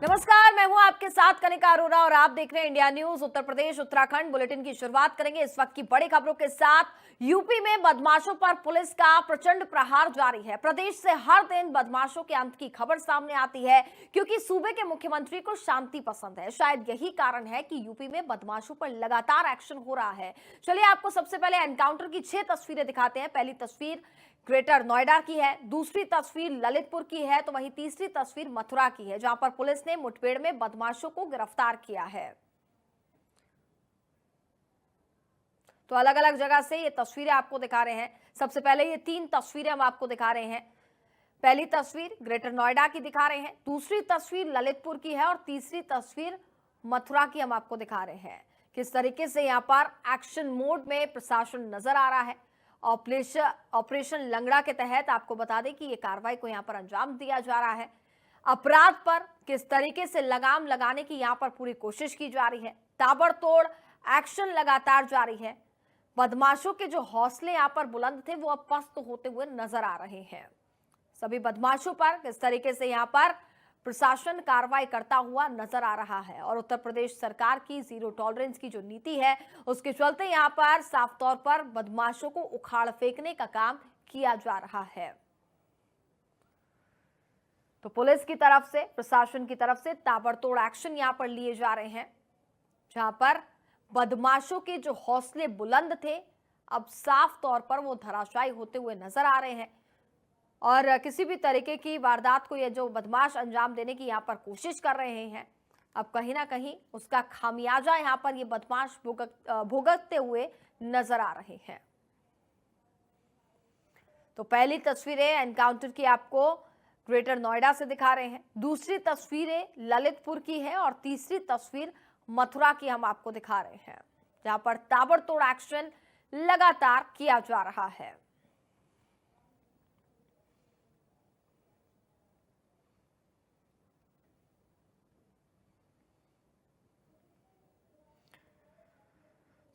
नमस्कार, मैं हूं आपके साथ कनिका अरोरा और आप देख रहे हैं India news. Uttar Pradesh Uttarakhand bulletin की शुरुआत करेंगे इस वक्त की बड़ी खबरों के साथ। यूपी में बदमाशों पर पुलिस का प्रचंड प्रहार जारी है। प्रदेश से हर दिन बदमाशों के अंत की खबर सामने आती है, क्योंकि सूबे के मुख्यमंत्री को शांति पसंद है। शायद यही कारण है कि यूपी में बदमाशों पर लगातार एक्शन हो रहा है। चलिए आपको सबसे पहले एनकाउंटर की 6 तस्वीरें दिखाते हैं। पहली तस्वीर ग्रेटर नोएडा की है, दूसरी तस्वीर ललितपुर की है, तो वहीं तीसरी तस्वीर मथुरा की है, जहां पर पुलिस ने मुठभेड़ में बदमाशों को गिरफ्तार किया है। तो अलग अलग जगह से ये तस्वीरें आपको दिखा रहे हैं। सबसे पहले ये 3 तस्वीरें हम आपको दिखा रहे हैं। पहली तस्वीर ग्रेटर नोएडा की दिखा रहे हैं, दूसरी तस्वीर ललितपुर की है और तीसरी तस्वीर मथुरा की हम आपको दिखा रहे हैं। किस तरीके से यहाँ पर एक्शन मोड में प्रशासन नजर आ रहा है। ऑपरेशन लंगड़ा के तहत आपको बता दें कि ये कार्रवाई को यहाँ पर अंजाम दिया जा रहा है। अपराध पर किस तरीके से लगाम लगाने की यहाँ पर पूरी कोशिश की जा रही है। ताबड़तोड़ एक्शन लगातार जारी है। बदमाशों के जो हौसले यहाँ पर बुलंद थे वो अब पस्त होते हुए नजर आ रहे हैं। सभी बदमाशों पर किस तरीके से यहाँ पर प्रशासन कार्रवाई करता हुआ नजर आ रहा है। और उत्तर प्रदेश सरकार की जीरो टॉलरेंस की जो नीति है उसके चलते यहाँ पर साफ तौर पर बदमाशों को उखाड़ फेंकने का काम किया जा रहा है। तो पुलिस की तरफ से, प्रशासन की तरफ से ताबड़तोड़ एक्शन यहाँ पर लिए जा रहे हैं, जहां पर बदमाशों के जो हौसले बुलंद थे अब साफ तौर पर वो धराशायी होते हुए नजर आ रहे हैं। और किसी भी तरीके की वारदात को ये जो बदमाश अंजाम देने की यहाँ पर कोशिश कर रहे हैं, अब कहीं ना कहीं उसका खामियाजा यहाँ पर ये बदमाश भुगतते हुए नजर आ रहे हैं। तो पहली तस्वीरें एनकाउंटर की आपको ग्रेटर नोएडा से दिखा रहे हैं, दूसरी तस्वीरें ललितपुर की है और तीसरी तस्वीर मथुरा की हम आपको दिखा रहे हैं, जहां पर ताबड़तोड़ एक्शन लगातार किया जा रहा है।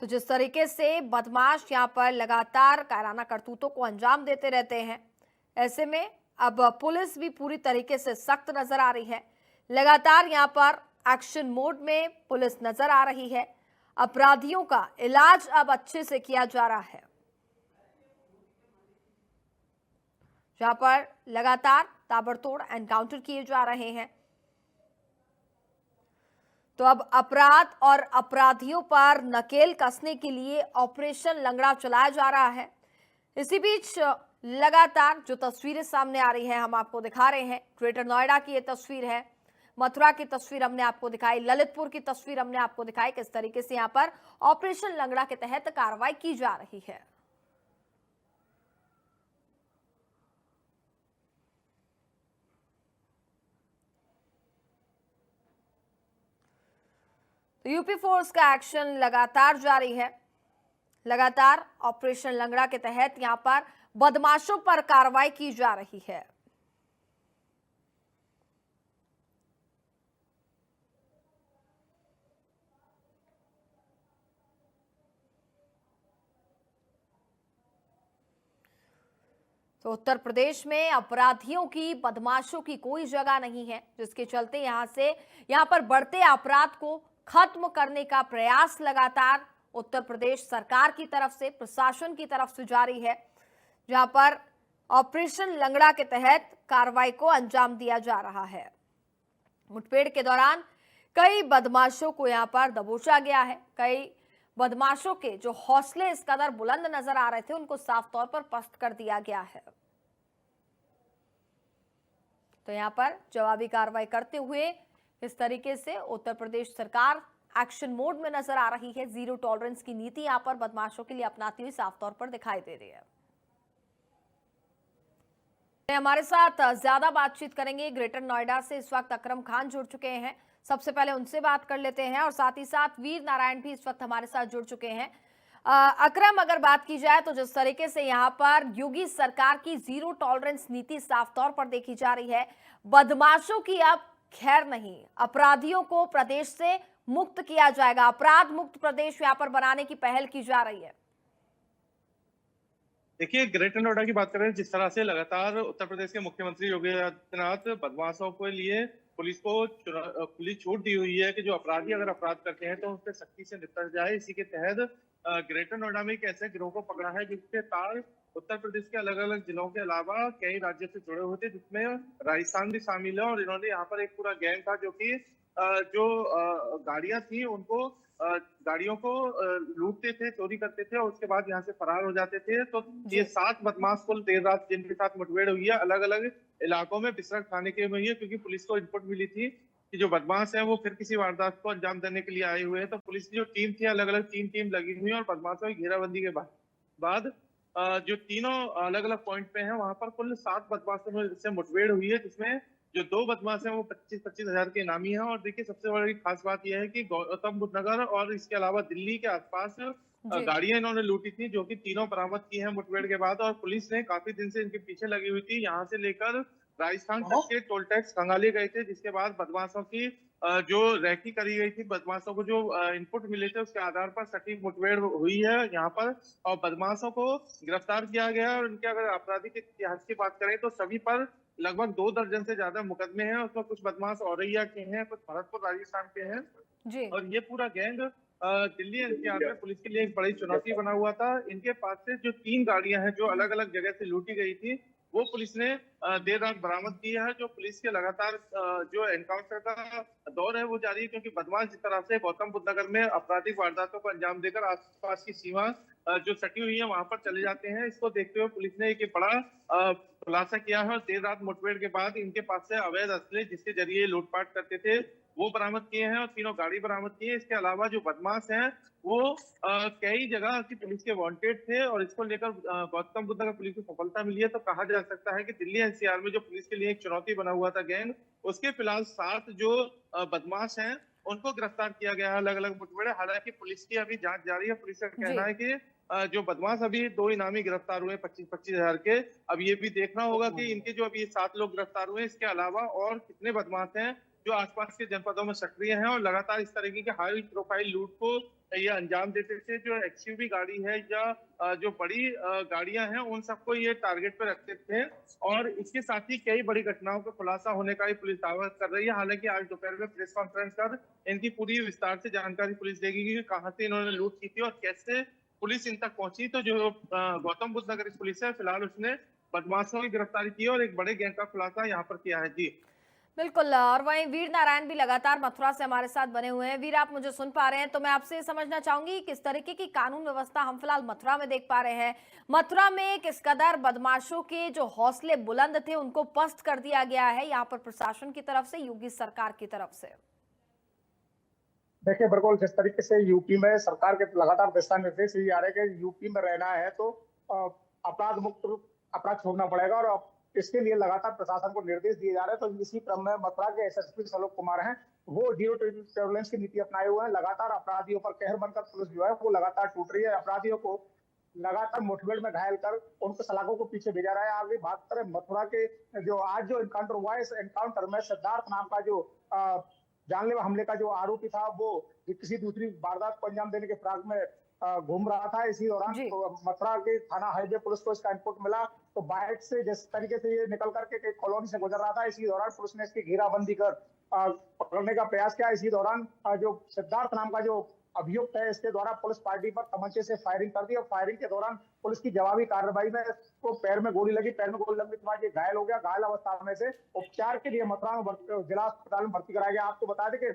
तो जिस तरीके से बदमाश यहां पर लगातार कायराना करतूतों को अंजाम देते रहते हैं, ऐसे में अब पुलिस भी पूरी तरीके से सख्त नजर आ रही है। लगातार यहां पर एक्शन मोड में पुलिस नजर आ रही है। अपराधियों का इलाज अब अच्छे से किया जा रहा है, जहां पर लगातार ताबड़तोड़ एनकाउंटर किए जा रहे हैं। तो अब अपराध और अपराधियों पर नकेल कसने के लिए ऑपरेशन लंगड़ा चलाया जा रहा है। इसी बीच लगातार जो तस्वीरें सामने आ रही हैं हम आपको दिखा रहे हैं। ग्रेटर नोएडा की ये तस्वीर है, मथुरा की तस्वीर हमने आपको दिखाई, ललितपुर की तस्वीर हमने आपको दिखाई, किस तरीके से यहाँ पर ऑपरेशन लंगड़ा के तहत कार्रवाई की जा रही है। तो यूपी फोर्स का एक्शन लगातार जारी है। लगातार ऑपरेशन लंगड़ा के तहत यहां पर बदमाशों पर कार्रवाई की जा रही है। तो उत्तर प्रदेश में अपराधियों की, बदमाशों की कोई जगह नहीं है, जिसके चलते यहां पर बढ़ते अपराध को खत्म करने का प्रयास लगातार उत्तर प्रदेश सरकार की तरफ से, प्रशासन की तरफ से जारी है, जहां पर ऑपरेशन लंगड़ा के तहत कार्रवाई को अंजाम दिया जा रहा है। मुठभेड़ के दौरान कई बदमाशों को यहां पर दबोचा गया है। कई बदमाशों के जो हौसले इस कदर बुलंद नजर आ रहे थे उनको साफ तौर पर पस्त कर दिया गया है। तो यहां पर जवाबी कार्रवाई करते हुए इस तरीके से उत्तर प्रदेश सरकार एक्शन मोड में नजर आ रही है। जीरो टॉलरेंस की नीति यहां पर बदमाशों के लिए अपनाती हुई साफ तौर पर दिखाई दे रही है। हमारे साथ ज्यादा बातचीत करेंगे ग्रेटर नोएडा से इस वक्त अकरम खान जुड़ चुके हैं। सबसे पहले उनसे बात कर लेते हैं और साथ ही साथ वीर नारायण भी इस वक्त हमारे साथ जुड़ चुके हैं। अकरम, अगर बात की जाए तो जिस तरीके से यहाँ पर योगी सरकार की जीरो टॉलरेंस नीति साफ तौर पर देखी जा रही है, बदमाशों की अब खैर नहीं, अपराधियों को प्रदेश से मुक्त किया जाएगा, अपराध मुक्त प्रदेश यहाँ पर बनाने की पहल की जा रही है। देखिए, ग्रेटर नोएडा की बात करें, जिस तरह से लगातार उत्तर प्रदेश के मुख्यमंत्री योगी आदित्यनाथ बदमाशों के लिए पुलिस छूट दी हुई है कि जो अपराधी अगर अपराध करते हैं तो उस पर सख्ती से निपटा जाए। इसी के तहत ग्रेटर नोएडा में एक ऐसे गिरोह को पकड़ा है जिसके तार उत्तर प्रदेश के अलग अलग जिलों के अलावा कई राज्यों से जुड़े हुए थे, जिसमें राजस्थान भी शामिल है। और इन्होंने यहाँ पर एक पूरा गैंग था जो कि गाड़ियां थी उनको गाड़ियों को लूटते थे, चोरी करते थे और उसके बाद यहाँ से फरार हो जाते थे। तो ये 7 बदमाश कुल देर रात जिनके साथ मुठभेड़ हुई है अलग अलग इलाकों में बिसरख थाने के हुई है, क्योंकि पुलिस को इनपुट मिली थी कि जो बदमाश है वो फिर किसी वारदात को अंजाम देने के लिए आए हुए हैं। तो पुलिस की जो टीम थी अलग अलग 3 टीम लगी हुई है और बदमाशों की घेराबंदी के बाद जो तीनों अलग अलग पॉइंट पे हैं वहां पर कुल 7 बदमाशों से मुठभेड़ हुई है, जिसमें जो 2 बदमाश हैं वो 25-25 हजार के इनामी हैं। और देखिए सबसे बड़ी खास बात यह है कि गौतम बुद्ध नगर और इसके अलावा दिल्ली के आसपास गाड़ियां इन्होंने लूटी थी, जो कि तीनों बरामद की हैं मुठभेड़ के बाद। और पुलिस ने काफी दिन से इनके पीछे लगी हुई थी, यहाँ से लेकर राजस्थान तक के टोल टैक्स खंगाले गए थे, जिसके बाद बदमाशों की जो रैकी करी गई थी, बदमाशों को जो इनपुट मिले थे उसके आधार पर सटीक मुठभेड़ हुई है यहाँ पर और बदमाशों को गिरफ्तार किया गया। और इनके अगर आपराधिक इतिहास की बात करें तो सभी पर लगभग 2 दर्जन से ज्यादा मुकदमे हैं। उसमें कुछ बदमाश औरैया के हैं, कुछ भरतपुर राजस्थान के हैं जी। और ये पूरा गैंग दिल्ली एनसीआर में पुलिस के लिए एक बड़ी चुनौती बना हुआ था। इनके पास से जो 3 गाड़ियां हैं जो अलग अलग जगह से लूटी गई थी वो पुलिस ने देर रात बरामद की है। जो पुलिस के लगातार जो एनकाउंटर का दौर है वो जारी है, क्योंकि बदमाश जिस तरह से गौतम बुद्ध नगर में आपराधिक वारदातों को अंजाम देकर आसपास की सीमा जो सटी हुई है वहां पर चले जाते हैं। इसको देखते हुए पुलिस ने एक बड़ा खुलासा किया है और देर रात मुठभेड़ के बाद इनके पास से अवैध असले जिसके जरिए लूटपाट करते थे वो बरामद किए हैं और 3 गाड़ी बरामद की है। इसके अलावा जो बदमाश हैं वो कई जगह की पुलिस के वांटेड थे और इसको लेकर गौतम बुद्ध नगर पुलिस को सफलता मिली है। तो कहा जा सकता है कि दिल्ली एनसीआर में जो पुलिस के लिए एक चुनौती बना हुआ था गैंग, उसके फिलहाल 7 जो बदमाश हैं उनको गिरफ्तार किया गया है अलग अलग मुठभेड़। हालांकि पुलिस की अभी जांच जारी है। पुलिस का कहना है कि जो बदमाश अभी 2 इनामी गिरफ्तार हुए 25-25 हजार के। अब ये भी देखना होगा कि इनके जो अभी 7 लोग गिरफ्तार हुए इसके अलावा और कितने बदमाश हैं जो आसपास के जनपदों में सक्रिय हैं और लगातार इस तरीके के हाई प्रोफाइल लूट को ये अंजाम देते थे। जो एक्सयूवी गाड़ी है या जो बड़ी गाड़ियां हैं उन सबको ये टारगेट पे रखते थे और इसके साथ ही कई बड़ी घटनाओं का खुलासा होने का भी पुलिस दावा कर रही है। हालांकि आज दोपहर में प्रेस कॉन्फ्रेंस कर इनकी पूरी विस्तार से जानकारी पुलिस देगी कि कहां से इन्होंने लूट की थी और कैसे पुलिस इन तक पहुंची। तो जो गौतम बुद्ध नगर पुलिस है फिलहाल उसने बदमाशों की गिरफ्तारी की और एक बड़े गैंग का खुलासा यहाँ पर किया है। जी बिल्कुल। और वहीं वीर नारायण भी लगातार मथुरा से हमारे साथ बने हुए हैं। वीर, आप मुझे सुन पा रहे हैं? तो मैं आपसे समझना चाहूंगी किस तरीके की कानून व्यवस्था हम फिलहाल मथुरा में देख पा रहे हैं। मथुरा में किस कदर बदमाशों के जो हौसले बुलंद थे उनको पस्त कर दिया गया है यहाँ पर प्रशासन की तरफ से, योगी सरकार की तरफ से। देखिए बिल्कुल, जिस तरीके से यूपी में सरकार के लगातार दिशा निर्देश ये आ रहे हैं कि यूपी में रहना है तो अपराध मुक्त अपराध छोड़ना पड़ेगा और इसके लिए लगातार प्रशासन को निर्देश दिए जा रहे हैं। तो इसी क्रम में मथुरा के एसएसपी सलोक कुमार हैं, वो जीरो टॉलरेंस की नीति अपनाए हुए हैं। लगातार अपराधियों पर कहर बनकर पुलिस जो है वो लगातार टूट रही है। अपराधियों को लगातार मुठभेड़ में घायल कर उनको सलाखों को पीछे भेजा रहा है। आगे बात करें मथुरा के जो आज जो एनकाउंटर हुआ है, इस एनकाउंटर में सिद्धार्थ नाम का जो जानलेवा हमले का जो आरोपी था वो किसी दूसरी वारदात को अंजाम देने के फिराक में घूम रहा था। इसी दौरान मथुरा के थाना हाईवे पुलिस को इसका इनपुट मिला तो बाइक से जिस तरीके से ये निकल करके कॉलोनी से गुजर रहा था, इसी दौरान पुलिस ने इसकी घेराबंदी कर पकड़ने का प्रयास किया। इसी दौरान जो सिद्धार्थ नाम का जो अभियुक्त है इसके द्वारा पुलिस पार्टी पर तमंचे से फायरिंग कर दी और फायरिंग के दौरान पुलिस की जवाबी कार्रवाई में उसको पैर में गोली लगी। पैर में गोली लगने के बाद ये घायल हो गया। घायल अवस्था में से उपचार के लिए मथुरा में जिला अस्पताल में भर्ती कराया गया। आपको बता दें कि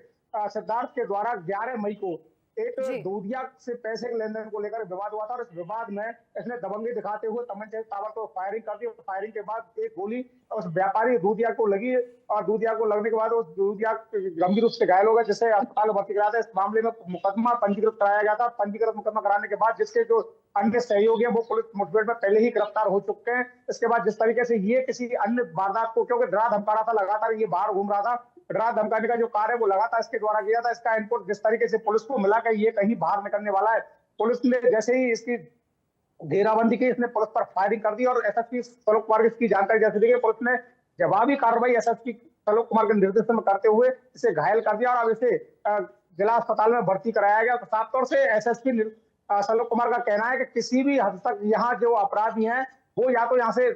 सिद्धार्थ के द्वारा 11 मई को एक दूधिया से पैसे के लेन देन को लेकर विवाद हुआ था और इस विवाद में इसने दबंगी दिखाते हुए तमंचे से ताबड़तोड़ फायरिंग कर दी। फायरिंग के बाद एक गोली उस व्यापारी दूधिया को लगी और दूधिया को लगने के बाद उस दूधिया गंभीर रूप से घायल हो गया, जिसे अस्पताल में भर्ती कराया था। इस मामले में मुकदमा पंजीकृत कराया गया था। पंजीकृत मुकदमा कराने के बाद जिसके जो अन्य सहयोगी है वो पुलिस मुठभेड़ में पहले ही गिरफ्तार हो चुके हैं। इसके बाद जिस तरीके से ये किसी अन्य वारदात को क्योंकि डरा धमका रहा था, लगातार ये बाहर घूम रहा था, डरा धमकाने का जो कार्य वो लगातार इसके द्वारा किया था। इसका इनपुट जिस तरीके से पुलिस को मिला कि ये कहीं बाहर निकलने वाला है, पुलिस ने जैसे ही इसकी घेराबंदी की इसने पुलिस पर फायरिंग कर दी और एसएसपी सलोक कुमार की जानकारी जैसे दी पुलिस ने जवाबी कार्रवाई एसएसपी सलोक कुमार के निर्देशन में करते हुए इसे घायल कर दिया और अब इसे जिला अस्पताल में भर्ती कराया गया। तो साफ तौर से एसएसपी सलोक कुमार का कहना है कि किसी भी हद तक यहाँ जो अपराधी हैं वो या तो यहाँ से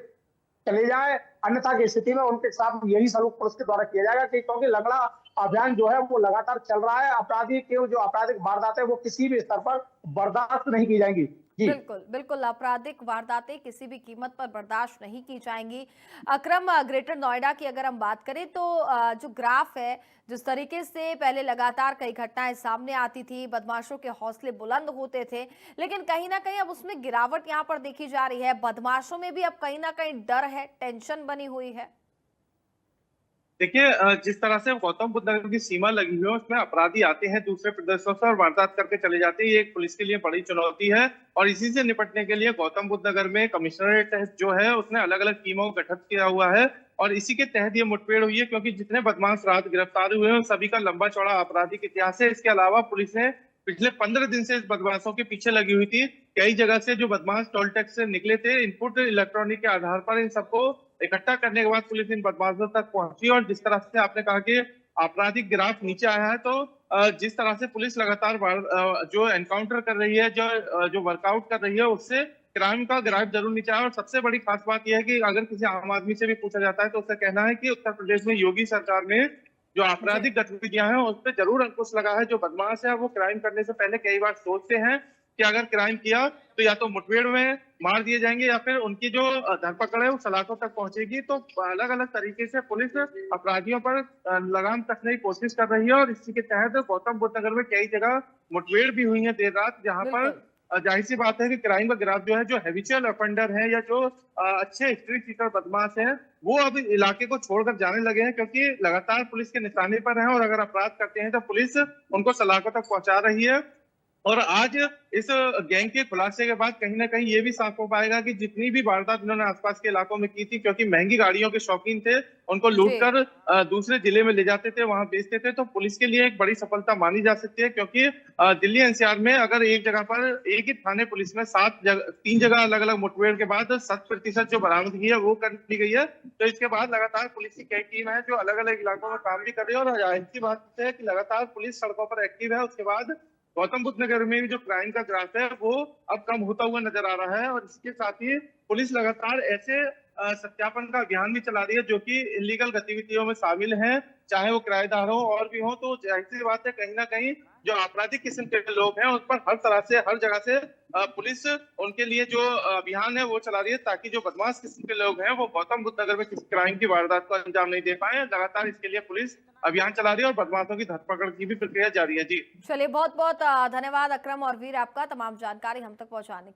चले जाए, अन्यथा की स्थिति में उनके साथ यही सलूक पुलिस के द्वारा किया जाएगा, क्योंकि लंगड़ा अभियान जो है वो लगातार चल रहा है। अपराधी के जो आपराधिक वारदातें वो किसी भी स्तर पर बर्दाश्त नहीं की जाएंगी। जी बिल्कुल, बिल्कुल आपराधिक वारदातें किसी भी कीमत पर बर्दाश्त नहीं की जाएंगी। अकरम, ग्रेटर नोएडा की अगर हम बात करें तो जो ग्राफ है, जिस तरीके से पहले लगातार कई घटनाएं सामने आती थी, बदमाशों के हौसले बुलंद होते थे, लेकिन कहीं ना कहीं अब उसमें गिरावट यहां पर देखी जा रही है। बदमाशों में भी अब कहीं ना कहीं डर है, टेंशन बनी हुई है। देखिए, जिस तरह से गौतम बुद्ध नगर की सीमा लगी हुई है उसमें अपराधी आते हैं दूसरे प्रदेशों से और वारदात करके चले जाते हैं। ये एक पुलिस के लिए बड़ी चुनौती है और इसी से निपटने के लिए गौतम बुद्ध नगर में कमिश्नरेट जो है उसने अलग अलग टीमों को गठित किया हुआ है और इसी के तहत ये मुठभेड़ हुई है, क्योंकि जितने बदमाश रात गिरफ्तार हुए हैं सभी का लंबा चौड़ा आपराधिक इतिहास है। इसके अलावा पुलिस ने पिछले 15 दिन से इस बदमाशों के पीछे लगी हुई थी। कई जगह से जो बदमाश टोल टैक्स से निकले थे, इनपुट इलेक्ट्रॉनिक के आधार पर इन सबको इकट्ठा करने के बाद पुलिस इन बदमाशों तक पहुंची। और जिस तरह से आपने कहा कि आपराधिक ग्राफ नीचे आया है, तो जिस तरह से पुलिस लगातार जो एनकाउंटर कर रही है, जो वर्कआउट कर रही है, उससे क्राइम का ग्राफ जरूर नीचे आया। और सबसे बड़ी खास बात यह है कि अगर किसी आम आदमी से भी पूछा जाता है तो उसका कहना है कि उत्तर प्रदेश में योगी सरकार ने जो आपराधिक गतिविधियां हैं उस पर जरूर अंकुश लगा है। जो बदमाश है वो क्राइम करने से पहले कई बार सोचते हैं कि अगर क्राइम किया तो या तो मुठभेड़ में मार दिए जाएंगे या फिर उनकी जो धरपकड़ है वो सलाखों तक पहुंचेगी। तो अलग अलग तरीके से पुलिस अपराधियों पर लगाम कसने की कोशिश कर रही है और इसी के तहत गौतम बुद्ध नगर में कई जगह मुठभेड़ भी हुई है देर रात, जहां पर बिल्कुल। जाहिर सी बात है कि क्राइम का ग्राफ जो है, जो हैबिचुअल ऑफेंडर है या जो अच्छे स्ट्रीट सीटर बदमाश है, वो अब इलाके को छोड़कर जाने लगे हैं, क्योंकि लगातार पुलिस के निशाने पर हैं और अगर अपराध करते हैं तो पुलिस उनको सलाखों तक पहुंचा रही है। और आज इस गैंग के खुलासे के बाद कहीं ना कहीं ये भी साफ हो पाएगा कि जितनी भी वारदात इन्होंने आसपास के इलाकों में की थी, क्योंकि महंगी गाड़ियों के शौकीन थे, उनको जी लूटकर दूसरे जिले में ले जाते थे, वहां बेचते थे, तो पुलिस के लिए एक बड़ी सफलता मानी जा सकती है। क्योंकि दिल्ली एनसीआर में अगर एक जगह पर एक ही थाने पुलिस में 3 जगह अलग अलग मुठभेड़ के बाद 100% जो बरामदगी है वो कर दी गई है, तो इसके बाद लगातार पुलिस की कई टीम है जो अलग अलग इलाकों में काम भी कर रही है। और जाहिर सी बात है कि लगातार पुलिस सड़कों पर एक्टिव है। उसके बाद गौतम बुद्ध नगर में भी जो क्राइम का ग्राफ है वो अब कम होता हुआ नजर आ रहा है। और इसके साथ ही पुलिस लगातार ऐसे सत्यापन का अभियान भी चला रही है जो कि इलीगल गतिविधियों में शामिल हैं, चाहे वो किराएदार हो और भी हो। तो जाहिर सी बात है कहीं ना कहीं जो आपराधिक किस्म के लोग हैं उस पर हर तरह से हर जगह से पुलिस उनके लिए जो अभियान है वो चला रही है, ताकि जो बदमाश किस्म के लोग हैं वो गौतम बुद्ध नगर में किसी क्राइम की वारदात को अंजाम नहीं दे पाए। लगातार इसके लिए पुलिस अभियान चला रही है और बदमाशों की धरपकड़ की भी प्रक्रिया जारी है। जी चलिए, बहुत बहुत धन्यवाद अकरम और वीर आपका तमाम जानकारी हम तक पहुंचाने के लिए।